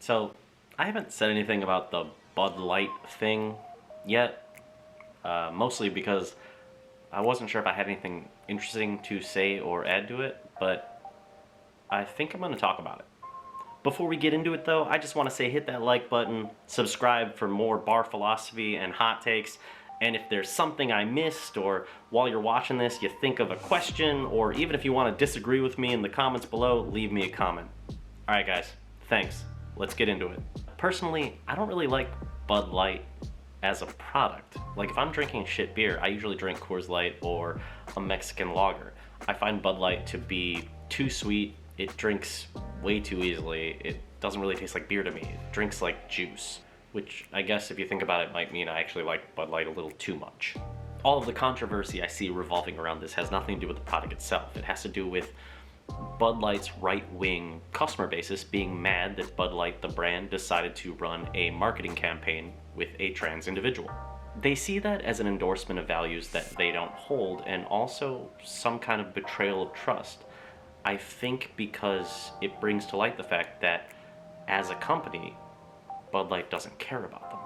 So, I haven't said anything about the Bud Light thing yet, mostly because I wasn't sure if I had anything interesting to say or add to it, but I think I'm going to talk about it. Before we get into it though, I just want to say hit that like button, subscribe for more bar philosophy and hot takes, and if there's something I missed, or while you're watching this you think of a question, or even if you want to disagree with me in the comments below, leave me a comment. Alright guys, thanks. Let's get into it. Personally, I don't really like Bud Light as a product. Like if I'm drinking shit beer, I usually drink Coors Light or a Mexican lager. I find Bud Light to be too sweet. It drinks way too easily. It doesn't really taste like beer to me. It drinks like juice, which I guess if you think about it might mean I actually like Bud Light a little too much. All of the controversy I see revolving around this has nothing to do with the product itself. It has to do with Bud Light's right-wing customer basis being mad that Bud Light, the brand, decided to run a marketing campaign with a trans individual. They see that as an endorsement of values that they don't hold, and also some kind of betrayal of trust. I think because it brings to light the fact that, as a company, Bud Light doesn't care about them.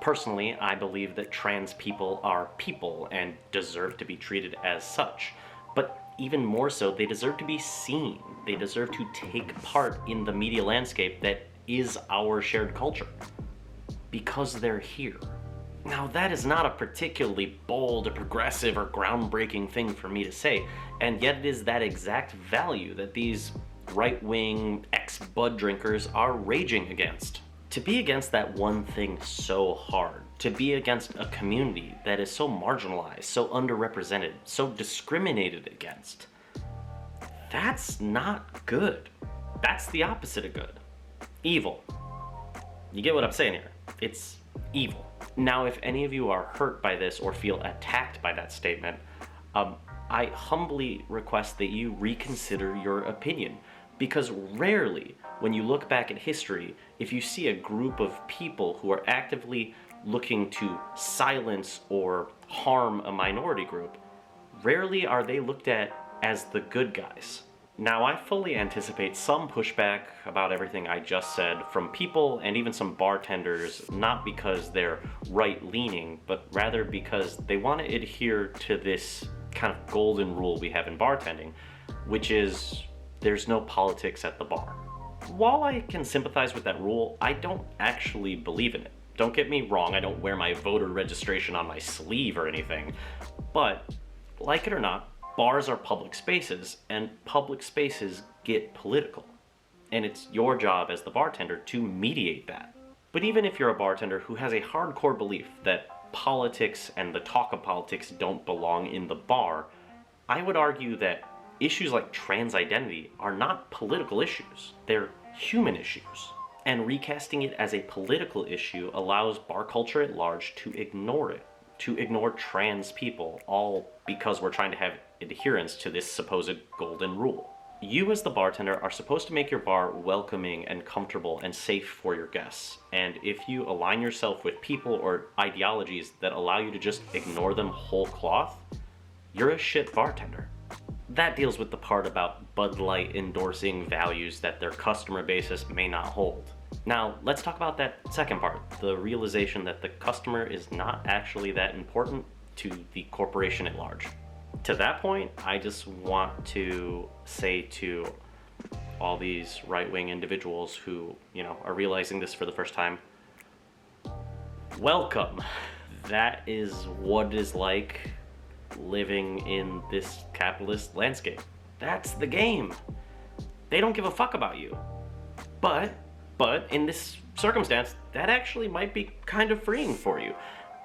Personally, I believe that trans people are people and deserve to be treated as such. But even more so, they deserve to be seen. They deserve to take part in the media landscape that is our shared culture. Because they're here. Now that is not a particularly bold or progressive or groundbreaking thing for me to say, and yet it is that exact value that these right-wing ex-Bud drinkers are raging against. To be against that one thing so hard, to be against a community that is so marginalized, so underrepresented, so discriminated against, that's not good. That's the opposite of good. Evil. You get what I'm saying here? It's evil. Now, if any of you are hurt by this or feel attacked by that statement, I humbly request that you reconsider your opinion. Because rarely, when you look back at history, if you see a group of people who are actively looking to silence or harm a minority group, rarely are they looked at as the good guys. Now, I fully anticipate some pushback about everything I just said from people and even some bartenders, not because they're right-leaning, but rather because they want to adhere to this kind of golden rule we have in bartending, which is there's no politics at the bar. While I can sympathize with that rule, I don't actually believe in it. Don't get me wrong, I don't wear my voter registration on my sleeve or anything, but like it or not, bars are public spaces, and public spaces get political. And it's your job as the bartender to mediate that. But even if you're a bartender who has a hardcore belief that politics and the talk of politics don't belong in the bar, I would argue that issues like trans identity are not political issues. They're human issues. And recasting it as a political issue allows bar culture at large to ignore it, to ignore trans people, all because we're trying to have adherence to this supposed golden rule. You as the bartender are supposed to make your bar welcoming and comfortable and safe for your guests. And if you align yourself with people or ideologies that allow you to just ignore them whole cloth, you're a shit bartender. That deals with the part about Bud Light endorsing values that their customer basis may not hold. Now, let's talk about that second part, the realization that the customer is not actually that important to the corporation at large. To that point, I just want to say to all these right-wing individuals who, are realizing this for the first time, welcome. That is what it is like living in this capitalist landscape. That's the game. They don't give a fuck about you. But in this circumstance, that actually might be kind of freeing for you.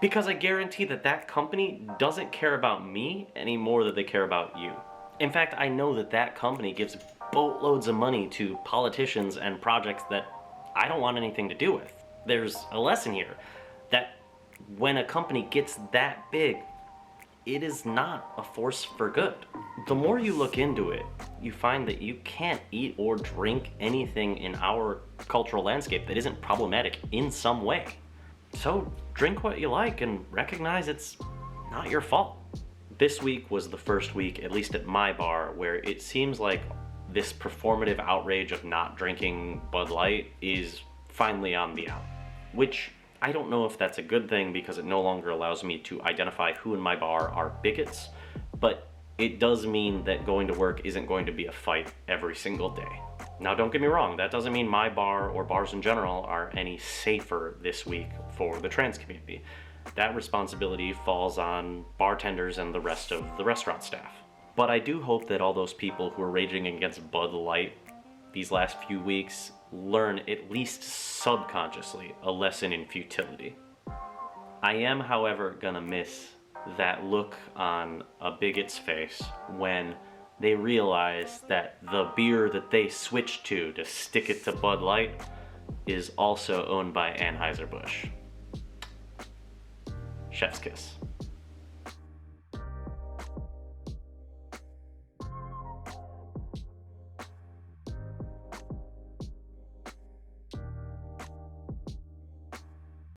Because I guarantee that company doesn't care about me any more than they care about you. In fact, I know that company gives boatloads of money to politicians and projects that I don't want anything to do with. There's a lesson here that when a company gets that big, it is not a force for good. The more you look into it, you find that you can't eat or drink anything in our cultural landscape that isn't problematic in some way. So drink what you like and recognize it's not your fault. This week was the first week, at least at my bar, where it seems like this performative outrage of not drinking Bud Light is finally on the out. Which, I don't know if that's a good thing because it no longer allows me to identify who in my bar are bigots, but it does mean that going to work isn't going to be a fight every single day. Now don't get me wrong, that doesn't mean my bar or bars in general are any safer this week for the trans community. That responsibility falls on bartenders and the rest of the restaurant staff. But I do hope that all those people who are raging against Bud Light these last few weeks learn, at least subconsciously, a lesson in futility. I am, however, gonna miss that look on a bigot's face when they realize that the beer that they switched to stick it to Bud Light is also owned by Anheuser-Busch. Chef's kiss.